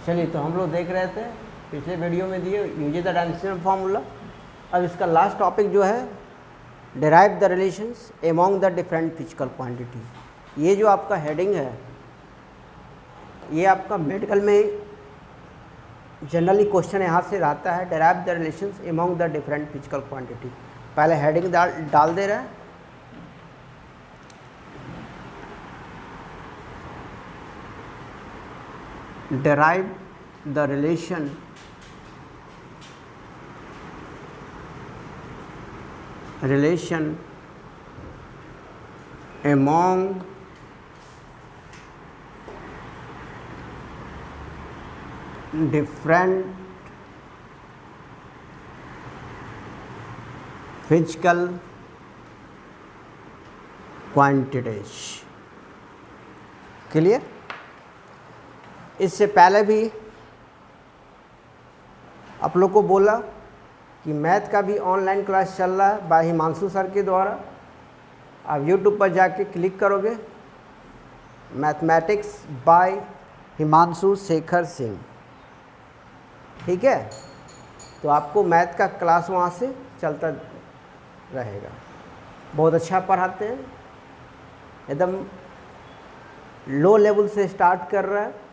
चलिए, तो हम लोग देख रहे थे पिछले वीडियो में दिए यूज द डायमेंशनल फार्मूला। अब इसका लास्ट टॉपिक जो है derive the relations among the different physical quantity. ये जो आपका हेडिंग है ये आपका मेडिकल में जनरली क्वेश्चन यहाँ से रहता है, derive the relations among the different physical quantity. पहले हेडिंग डाल दे रहे हैं। derive the relation among different physical quantities। Clear? इससे पहले भी आप लोग को बोला कि मैथ का भी ऑनलाइन क्लास चल रहा है बाय हिमांशु सर के द्वारा। आप यूट्यूब पर जाके क्लिक करोगे मैथमेटिक्स बाय हिमांशु शेखर सिंह, ठीक है? तो आपको मैथ का क्लास वहाँ से चलता रहेगा। बहुत अच्छा पढ़ाते हैं, एकदम लो लेवल से स्टार्ट कर रहा है।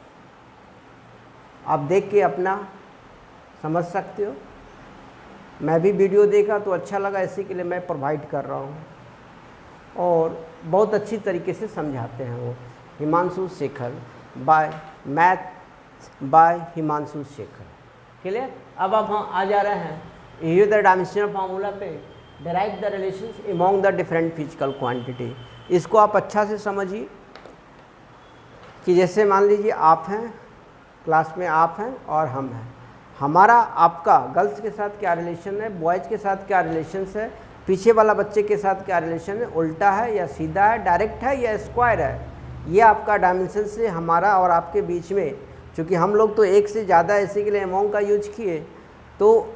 आप देख के अपना समझ सकते हो। मैं भी वीडियो देखा तो अच्छा लगा, इसी के लिए मैं प्रोवाइड कर रहा हूँ और बहुत अच्छी तरीके से समझाते हैं वो। Himanshu Shekhar by math by Himanshu Shekhar. Clear? अब हम आ जा रहे हैं यूज द डायमेंशनल फार्मूला पे, derive the relations among the different physical quantity. इसको आप अच्छा से समझिए कि जैसे मान लीजिए आप हैं क्लास में, आप हैं और हम हैं। हमारा आपका गर्ल्स के साथ क्या रिलेशन है, बॉयज़ के साथ क्या रिलेशन है, पीछे वाला बच्चे के साथ क्या रिलेशन है, उल्टा है या सीधा है, डायरेक्ट है या स्क्वायर है, ये आपका डायमेंशन से हमारा और आपके बीच में। चूँकि हम लोग तो एक से ज़्यादा इसी के लिए अमाउंट का यूज किए, तो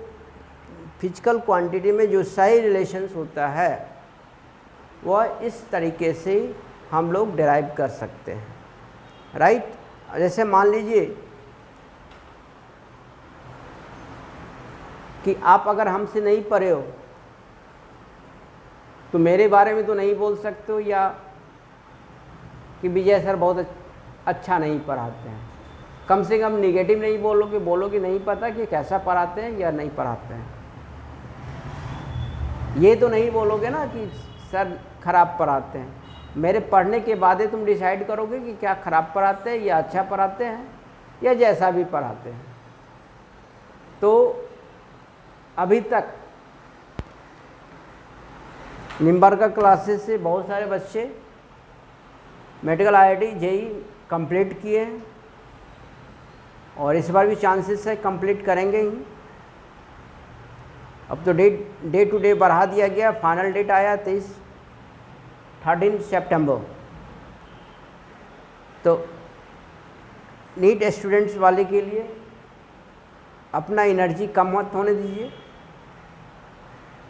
फिजिकल क्वांटिटी में जो सही रिलेशंस होता है वह इस तरीके से हम लोग डिराइव कर सकते हैं, राइट? जैसे मान लीजिए कि आप अगर हमसे नहीं पढ़े हो तो मेरे बारे में तो नहीं बोल सकते हो या कि विजय सर बहुत अच्छा नहीं पढ़ाते हैं। कम से कम निगेटिव नहीं बोलोगे, बोलोगे नहीं पता कि कैसा पढ़ाते हैं या नहीं पढ़ाते हैं। ये तो नहीं बोलोगे ना कि सर खराब पढ़ाते हैं। मेरे पढ़ने के बाद ही तुम डिसाइड करोगे कि क्या खराब पढ़ाते हैं या अच्छा पढ़ाते हैं या जैसा भी पढ़ाते हैं। तो अभी तक निम्बरका क्लासेस से बहुत सारे बच्चे मेडिकल IIT JEE कंप्लीट किए हैं और इस बार भी चांसेस है कंप्लीट करेंगे ही। अब तो डे टू डे बढ़ा दिया गया। फाइनल डेट आया 13 सितंबर। तो नीट स्टूडेंट्स वाले के लिए अपना एनर्जी कम मत होने दीजिए,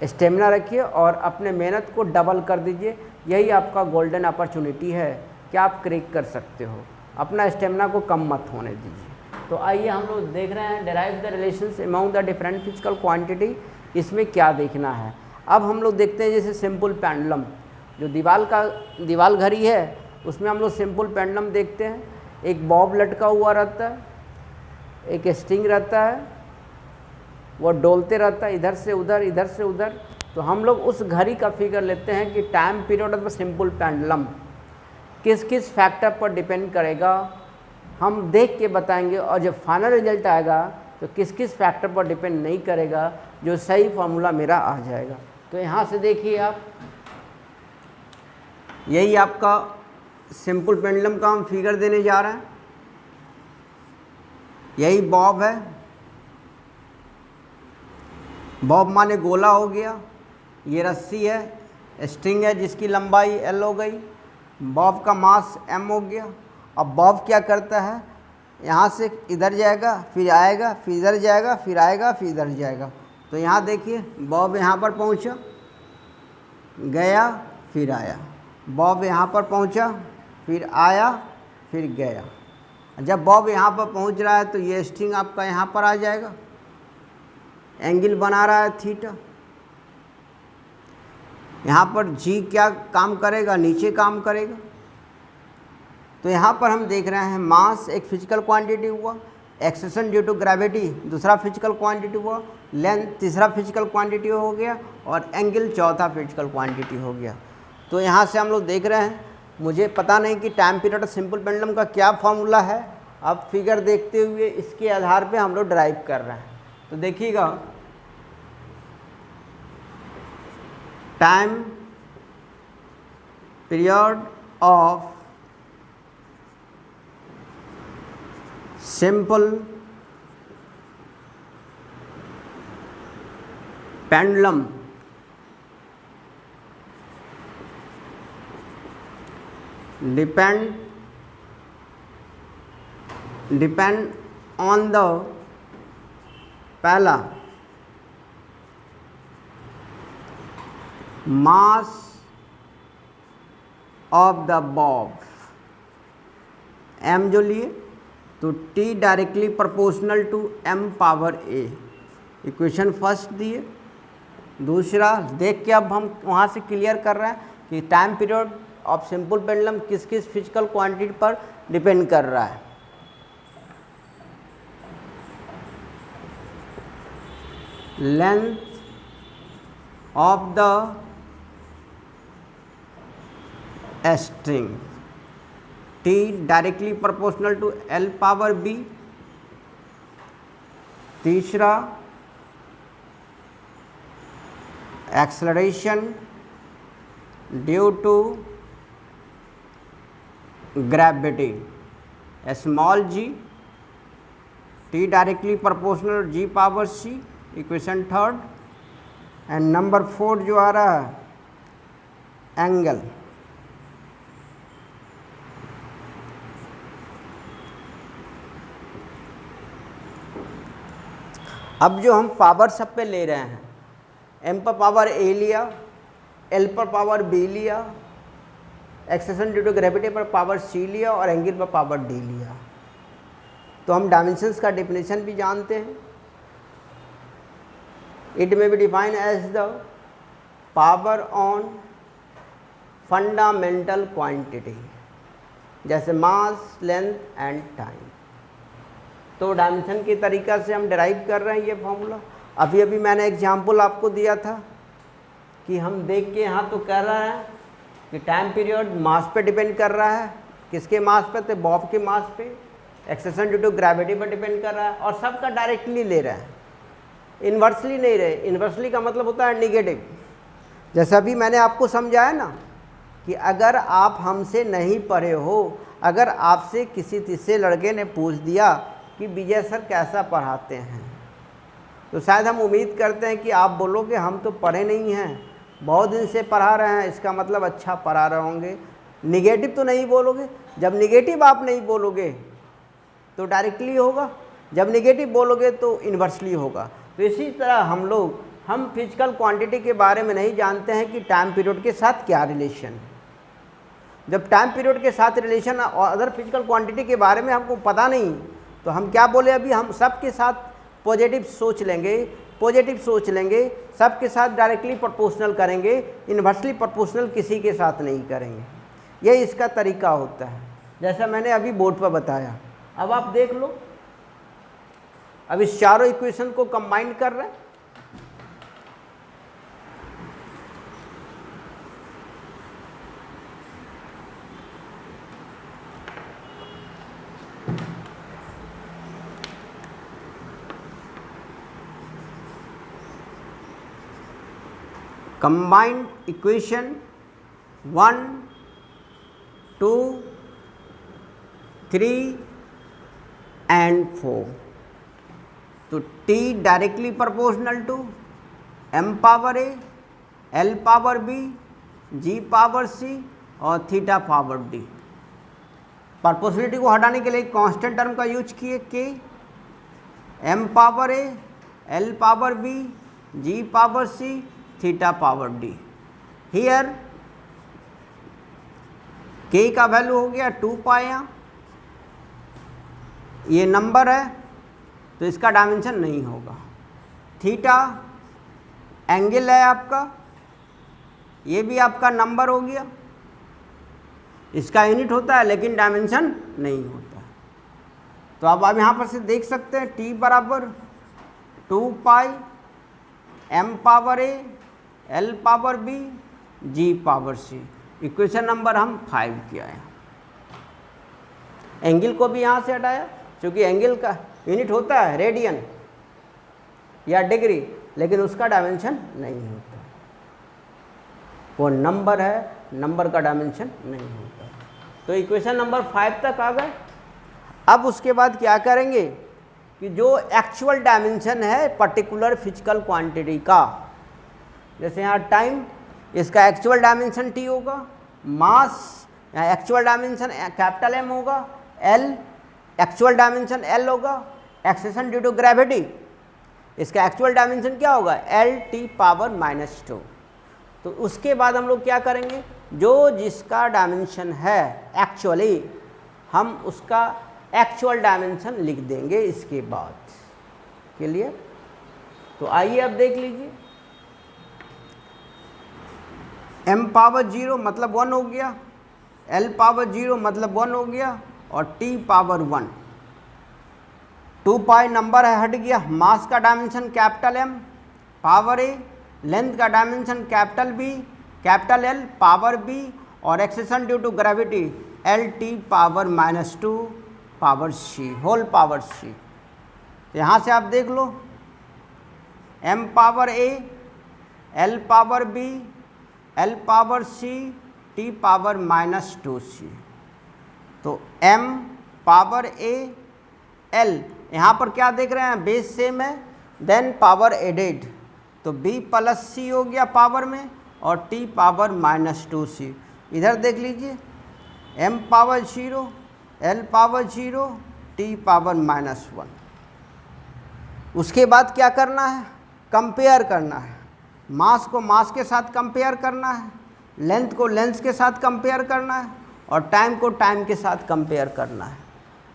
स्टेमिना रखिए और अपने मेहनत को डबल कर दीजिए। यही आपका गोल्डन अपॉर्चुनिटी है कि आप क्रैक कर सकते हो। अपना स्टेमिना को कम मत होने दीजिए। तो आइए हम लोग देख रहे हैं derive the relations among the different physical quantity. इसमें क्या देखना है अब हम लोग देखते हैं। जैसे सिंपल पेंडुलम, जो दीवाल घड़ी है, उसमें हम लोग सिंपल पेंडुलम देखते हैं। एक बॉब लटका हुआ रहता है, एक स्ट्रिंग रहता है, वो डोलते रहता है इधर से उधर इधर से उधर। तो हम लोग उस घड़ी का फिगर लेते हैं कि time period of simple pendulum किस किस फैक्टर पर डिपेंड करेगा, हम देख के बताएंगे। और जब फाइनल रिजल्ट आएगा तो किस किस फैक्टर पर डिपेंड नहीं करेगा, जो सही फार्मूला मेरा आ जाएगा। तो यहाँ से देखिए आप, यही आपका सिंपल पेंडुलम का हम फिगर देने जा रहे हैं। यही बॉब है। बॉब माने गोला हो गया। ये रस्सी है, स्ट्रिंग है जिसकी लंबाई L हो गई। बॉब का मास M हो गया। अब बॉब क्या करता है, यहाँ से इधर जाएगा, फिर आएगा, फिर इधर जाएगा, फिर आएगा, फिर इधर जाएगा। तो यहाँ देखिए बॉब यहाँ पर पहुँचा, गया, फिर आया। बॉब यहाँ पर पहुँचा, फिर आया, फिर गया। जब बॉब यहाँ पर पहुँच रहा है तो ये स्ट्रिंग आपका यहाँ पर आ जाएगा, एंगल बना रहा है थीटा। यहाँ पर जी क्या काम करेगा, नीचे काम करेगा। तो यहाँ पर हम देख रहे हैं मास एक फिजिकल क्वांटिटी हुआ, एक्सेशन ड्यू टू ग्रेविटी दूसरा फिजिकल क्वांटिटी हुआ, लेंथ तीसरा फिजिकल क्वांटिटी हो गया और एंगल चौथा फिजिकल क्वांटिटी हो गया। तो यहाँ से हम लोग देख रहे हैं, मुझे पता नहीं कि टाइम पीरियड सिंपल पेंडुलम का क्या फॉर्मूला है, अब फिगर देखते हुए इसके आधार पे हम लोग ड्राइव कर रहे हैं। तो देखिएगा, time period of simple pendulum depend on the पहला mass of the bob, m जो लिए तो t directly proportional to m power a, equation first दिए। दूसरा देख के अब हम वहाँ से क्लियर कर रहे हैं कि time period of simple pendulum किस किस फिजिकल क्वांटिटी पर डिपेंड कर रहा है। Length of the string t directly proportional to l power b। तीसरा acceleration due to gravity small g, t directly proportional g power c, equation third. And number 4 जो आ रहा है एंगल, अब जो हम पावर सब पे ले रहे हैं, m पर पावर a लिया, l पर पावर b लिया, एक्सेशन ड्यू टू ग्रेविटी पर पावर c लिया और एंगल पर पावर d लिया, तो हम डायमेंशंस का डेफिनेशन भी जानते हैं। It may be define as the power on fundamental quantity, जैसे मास, लेंथ एंड टाइम। तो डायमेंशन के तरीका से हम डिराइव कर रहे हैं ये फॉर्मूला। अभी अभी मैंने एग्जाम्पल आपको दिया था कि हम देख के यहाँ तो कह रहा है कि टाइम पीरियड मास पे डिपेंड कर रहा है, किसके मास पे, तो बॉब के मास पे, एक्सेशन ड्यू टू ग्रेविटी पर डिपेंड कर रहा है और सबका डायरेक्टली ले रहा है, इन्वर्सली नहीं रहे। इन्वर्सली का मतलब होता है निगेटिव। जैसा अभी मैंने आपको समझाया ना कि अगर आप हमसे नहीं पढ़े हो, अगर आपसे किसी तीसरे लड़के ने पूछ दिया कि विजय सर कैसा पढ़ाते हैं, तो शायद हम उम्मीद करते हैं कि आप बोलोगे हम तो पढ़े नहीं हैं, बहुत दिन से पढ़ा रहे हैं, इसका मतलब अच्छा पढ़ा रहे होंगे। निगेटिव तो नहीं बोलोगे। जब निगेटिव आप नहीं बोलोगे तो डायरेक्टली होगा, जब निगेटिव बोलोगे तो इन्वर्सली होगा। तो इसी तरह हम फिजिकल क्वांटिटी के बारे में नहीं जानते हैं कि टाइम पीरियड के साथ क्या रिलेशन है। जब टाइम पीरियड के साथ रिलेशन और अदर फिजिकल क्वांटिटी के बारे में हमको पता नहीं, तो हम क्या बोले, अभी हम सबके साथ पॉजिटिव सोच लेंगे, सबके साथ डायरेक्टली प्रोपोर्शनल करेंगे, इन्वर्सली प्रोपोर्शनल किसी के साथ नहीं करेंगे। ये इसका तरीका होता है, जैसा मैंने अभी बोर्ड पर बताया। अब आप देख लो, अब इस चारों इक्वेशन को कंबाइन कर रहे हैं। combined equation 1, 2, 3 and 4, तो t directly proportional to m power a, l power b, g power c और थीटा पावर d। प्रोपोर्शनलिटी को हटाने के लिए कांस्टेंट टर्म का यूज किए k, m power a, l power b, g power c, theta power d। Here k का value हो गया 2 पाई, ये नंबर है तो इसका डायमेंशन नहीं होगा। थीटा एंगल है आपका, ये भी आपका नंबर हो गया, इसका यूनिट होता है लेकिन डायमेंशन नहीं होता। तो अब आप यहाँ पर से देख सकते हैं t बराबर 2 pi m power a l power b g power c। Equation number हम 5 किया है। एंगल को भी यहाँ से हटाया क्योंकि एंगल का यूनिट होता है रेडियन या डिग्री, लेकिन उसका डायमेंशन नहीं होता, वो नंबर है, नंबर का डायमेंशन नहीं होता। तो इक्वेशन नंबर 5 तक आ गए। अब उसके बाद क्या करेंगे कि जो एक्चुअल डायमेंशन है पर्टिकुलर फिजिकल क्वांटिटी का, जैसे यहाँ टाइम, इसका एक्चुअल डायमेंशन t होगा, मास यहाँ एक्चुअल डायमेंशन कैपिटल M होगा, L एक्चुअल डायमेंशन L होगा, एक्सेशन ड्यू टू ग्रेविटी इसका एक्चुअल डायमेंशन क्या होगा L t पावर -2। तो उसके बाद हम लोग क्या करेंगे, जो जिसका डायमेंशन है एक्चुअली हम उसका एक्चुअल डायमेंशन लिख देंगे इसके बाद। क्लियर? तो आइए अब देख लीजिए, m पावर 0 मतलब 1 हो गया, l पावर 0 मतलब 1 हो गया और t पावर 1। 2 पाई नंबर है हट गया, मास का dimension capital M power A, length का dimension capital B capital L power B और acceleration due to gravity L t power -2 power C whole power C। यहाँ से आप देख लो m power A L power B L power C t power -2C। तो m power A L, यहाँ पर क्या देख रहे हैं, बेस सेम है, देन पावर एडेड, तो b प्लस c हो गया पावर में और t पावर -2c। इधर देख लीजिए m power 0 l power 0 t power -1। उसके बाद क्या करना है, कंपेयर करना है, मास को मास के साथ कंपेयर करना है, लेंथ को लेंथ के साथ कंपेयर करना है और टाइम को टाइम के साथ कंपेयर करना है,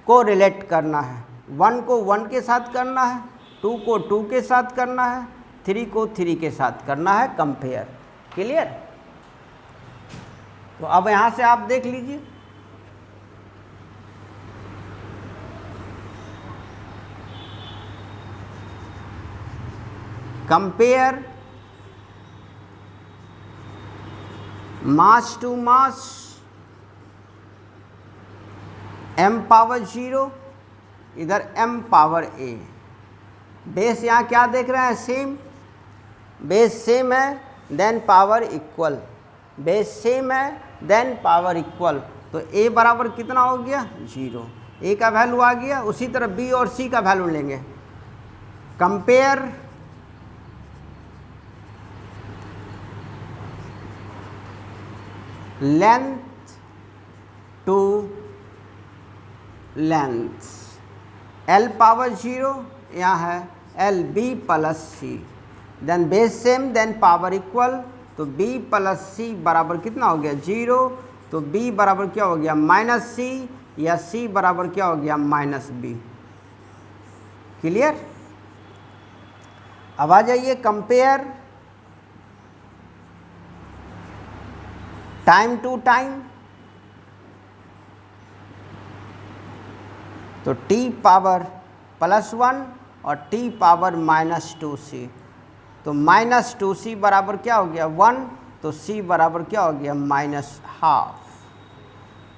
को रिलेट करना है। 1 को 1 के साथ करना है, 2 को 2 के साथ करना है, 3 को 3 के साथ करना है कंपेयर। क्लियर? तो अब यहाँ से आप देख लीजिए, compare mass to mass, m power 0 इधर m पावर a, बेस यहाँ क्या देख रहे हैं, सेम, बेस सेम है then power equal, base same है देन पावर इक्वल। तो a बराबर कितना हो गया 0, a का वैल्यू आ गया। उसी तरह b और c का वैल्यू लेंगे, compare length to length, l power 0 यहाँ है l b plus c, then base same then power equal, तो b प्लस c बराबर कितना हो गया 0, तो b बराबर क्या हो गया -c या c बराबर क्या हो गया -b। क्लियर? अब आ जाइए कंपेयर टाइम टू टाइम, तो t पावर +1 और t पावर -2c, तो -2c बराबर क्या हो गया 1, तो c बराबर क्या हो गया -12,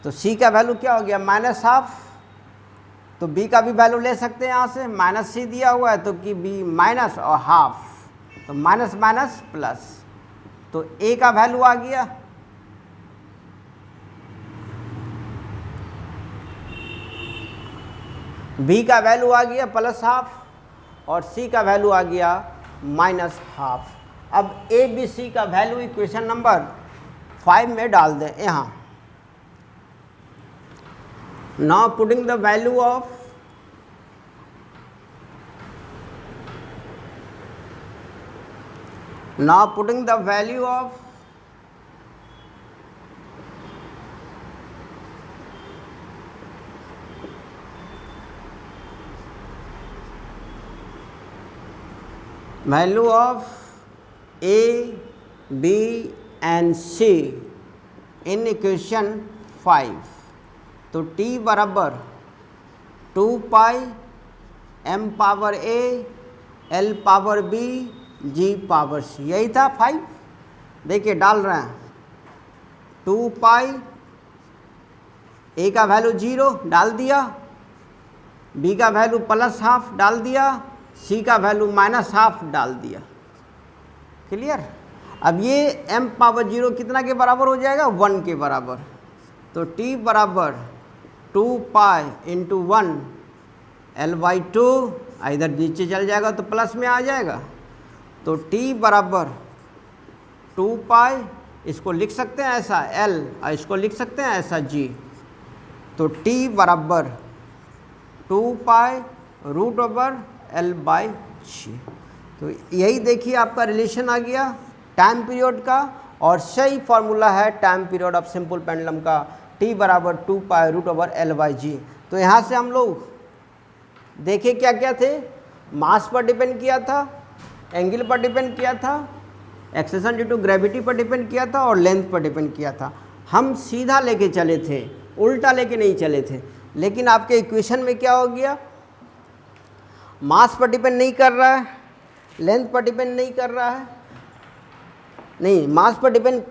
तो c का वैल्यू क्या हो गया -12, तो b का भी वैल्यू ले सकते हैं यहाँ से, -c दिया हुआ है तो कि b माइनस और हाफ, तो माइनस माइनस प्लस, तो a का वैल्यू आ गया b का वैल्यू आ गया +12 और c का वैल्यू आ गया -12। अब a b c का वैल्यू इक्वेशन नंबर 5 में डाल दें यहाँ। Now putting the value of value of A B and C in equation 5, तो t बराबर 2 pi m power a l power b g power c, यही था 5। देखिए डाल रहे हैं 2 पाई, a का वैल्यू 0 डाल दिया, b का वैल्यू +½ डाल दिया, c का वैल्यू -½ डाल दिया। क्लियर। अब ये m पावर 0 कितना के बराबर हो जाएगा, 1 के बराबर। तो t बराबर 2 पाई इंटू 1 l/2, इधर नीचे चल जाएगा तो प्लस में आ जाएगा। तो t बराबर 2 पाई, इसको लिख सकते हैं ऐसा l और इसको लिख सकते हैं ऐसा g। तो t बराबर 2 पाई √l/g। तो यही देखिए आपका रिलेशन आ गया टाइम पीरियड का, और सही फार्मूला है time period of simple pendulum का, t बराबर 2 पाई √l/g। तो यहाँ से हम लोग देखे क्या क्या थे, मास पर डिपेंड किया था, एंगल पर डिपेंड किया था, एक्सेशन ड्यू टू ग्रेविटी पर डिपेंड किया था, और लेंथ पर डिपेंड किया था। हम सीधा लेके चले थे, उल्टा लेके नहीं चले थे। लेकिन आपके इक्वेशन में क्या हो गया, मास पर डिपेंड नहीं कर रहा है, लेंथ पर डिपेंड नहीं कर रहा है, नहीं मास पर डिपेंड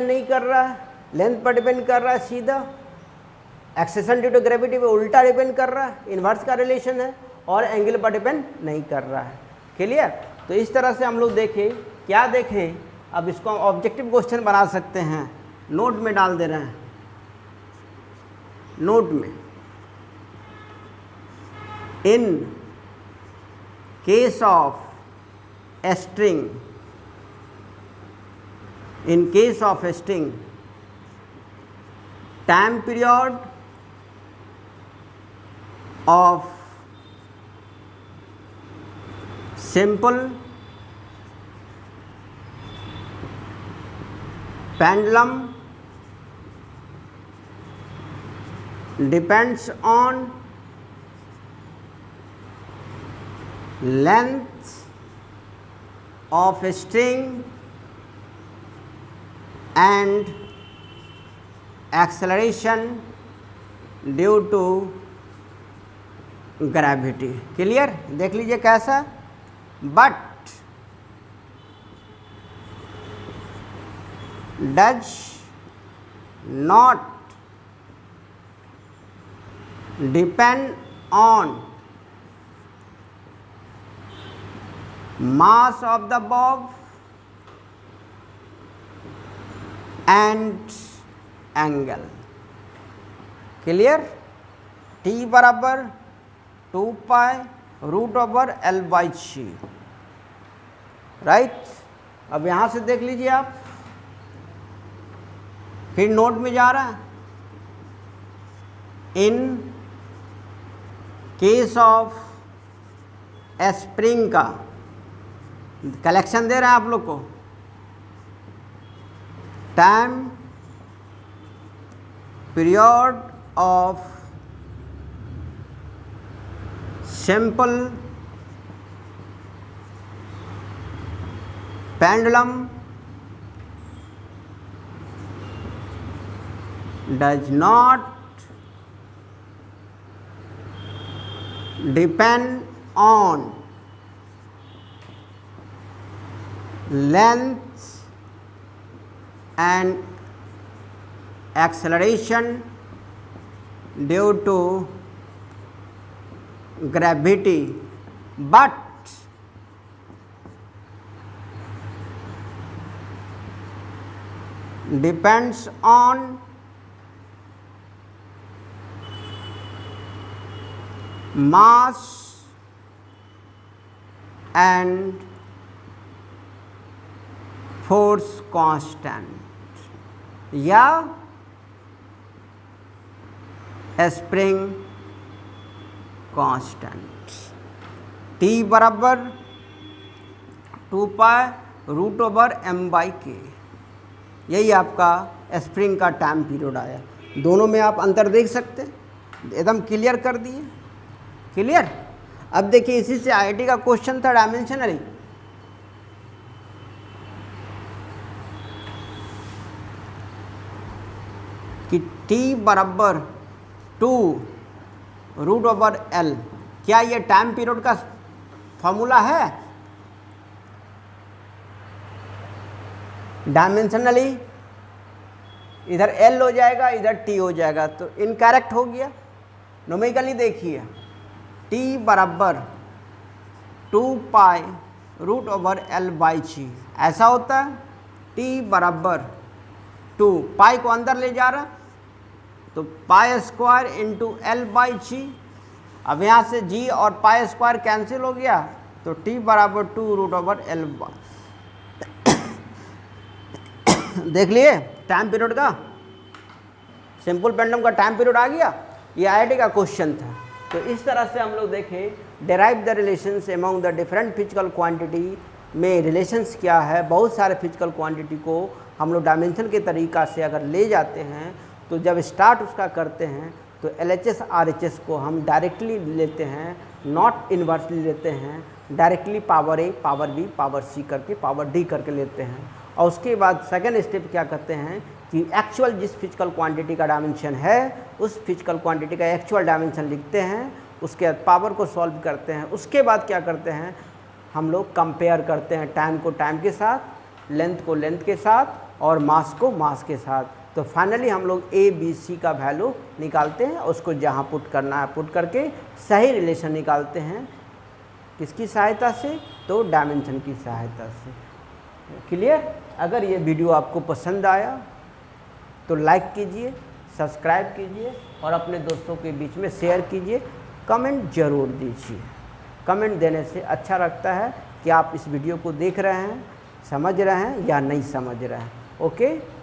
नहीं कर रहा है, लेंथ पर डिपेंड कर रहा है सीधा, एक्सेशन ड्यू टू ग्रेविटी पे उल्टा डिपेंड कर रहा है, इन्वर्स का रिलेशन है, और एंगल पर डिपेंड नहीं कर रहा है। क्लियर। तो इस तरह से हम लोग देखें, क्या देखें, अब इसको ऑब्जेक्टिव क्वेश्चन बना सकते हैं। नोट में डाल दे रहे हैं, नोट में, in case of a string, in case of a string, time period of simple pendulum depends on length of a string and acceleration due to gravity। Clear. देख लीजिए कैसा, but does not depend on mass of the bob and angle। Clear. t बराबर 2 पाई √l/g, right. अब यहाँ से देख लीजिए आप, फिर नोट में जा रहा है, in case of A spring का कलेक्शन दे रहा है आप लोग को, time period of simple pendulum does not depend on length and acceleration due to gravity, but depends on mass and force constant या स्प्रिंग कांस्टेंट। t बराबर 2 पाई √m/k, यही आपका स्प्रिंग का टाइम पीरियड आया। दोनों में आप अंतर देख सकते हैं, एकदम क्लियर कर दिए। क्लियर। अब देखिए इसी से आईआईटी का क्वेश्चन था डायमेंशनली। कि टी बराबर 2√/L, क्या ये टाइम पीरियड का फॉर्मूला है? डायमेंशनली इधर L हो जाएगा, इधर T हो जाएगा, तो इनकरेक्ट हो गया। नोमेरिकली देखिए T बराबर 2π√/L/g ऐसा होता है। T बराबर 2 पाई को अंदर ले जा रहा तो π² इंटू L/g। अब यहाँ से g और π² कैंसिल हो गया तो T बराबर 2√/L। देख लिए टाइम पीरियड का, सिंपल पेंडुलम का टाइम पीरियड आ गया। ये आईआईटी का क्वेश्चन था। तो इस तरह से हम लोग देखें derive the relations among the different physical quantity में रिलेशंस क्या है। बहुत सारे फिजिकल क्वांटिटी को हम लोग डायमेंशन के तरीक़ा से अगर ले जाते हैं तो जब स्टार्ट उसका करते हैं तो LHS RHS को हम डायरेक्टली लेते हैं, नॉट इन्वर्सली लेते हैं, directly power A power B power C करके पावर D करके लेते हैं। और उसके बाद सेकेंड स्टेप क्या करते हैं कि एक्चुअल जिस फिजिकल क्वांटिटी का डायमेंशन है उस फिजिकल क्वांटिटी का एक्चुअल डायमेंशन लिखते हैं, उसके बाद पावर को सॉल्व करते हैं। उसके बाद क्या करते हैं हम लोग कंपेयर करते हैं टाइम को टाइम के साथ, लेंथ को लेंथ के साथ और मास को मास के साथ। तो फाइनली हम लोग ABC का वैल्यू निकालते हैं, उसको जहाँ पुट करना है पुट करके सही रिलेशन निकालते हैं। किसकी सहायता से? तो डायमेंशन की सहायता से। क्लियर। अगर ये वीडियो आपको पसंद आया तो लाइक कीजिए, सब्सक्राइब कीजिए और अपने दोस्तों के बीच में शेयर कीजिए। कमेंट ज़रूर दीजिए। कमेंट देने से अच्छा लगता है कि आप इस वीडियो को देख रहे हैं, समझ रहे हैं या नहीं समझ रहे हैं। ओके।